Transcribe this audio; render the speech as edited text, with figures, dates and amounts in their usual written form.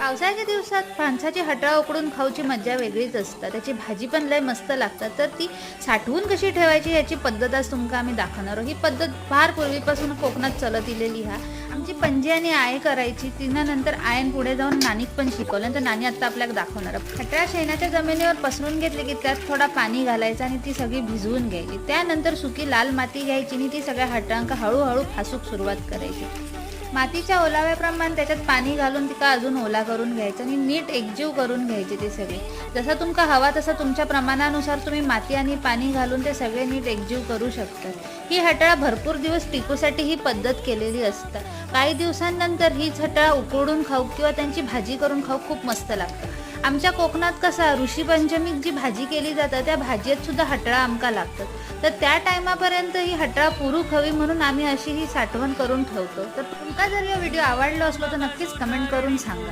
पावसाळ्याच्या दिवसात फणसाची हटळा उकडून खाऊची मज्जा वेगळीच असते। त्याची भाजी पण लय मस्त लागतात। तर ती साठवून कशी ठेवायची याची पद्धत आज तुमका आम्ही दाखवणार आहोत। ही पद्धत फार पूर्वीपासून कोकणात चलत इलेली हा। आमची पणजी आणि आई करायची, तिनं नंतर आयन पुढे जाऊन नानीक पण शिकवलं। तर नानी आता आपल्याला दाखवणार। हटळा शेणाच्या जमिनीवर पसरून घेतली की त्यात थोडा पाणी घालायचं आणि ती सगळी भिजवून घ्यायची। त्यानंतर सुकी लाल माती घ्यायची आणि ती सगळ्या हटळांका हळूहळू फासूक सुरुवात करायची। मातीच्या ओलाव्याप्रमाणे त्याच्यात पाणी घालून तिका अजून ओला करून घ्यायचं आणि नीट एकजीव करून घ्यायची ती सगळी। जसा तुमका हवा तसा तुमच्या प्रमाणानुसार तुम्ही माती आणि पाणी घालून ते सगळे नीट एकजीव करू शकता। ही हटळा भरपूर दिवस टिकूसाठी ही पद्धत केलेली असते। काही दिवसांनंतर हीच हटळा उकडून खाऊ किंवा त्यांची भाजी करून खाऊ खूप मस्त लागतं। आमच्या कोकणात कसा ऋषी पंचमीत जी भाजी केली जातं त्या भाजीत सुद्धा हटळा आमका लागतं। तर त्या टायमापर्यंत ही हटळा पुरूक हवी म्हणून आम्ही अशी ही साठवण करून ठेवतो। तर तुमका जर हा व्हिडिओ आवडला असलो तर नक्कीच कमेंट करून सांगा।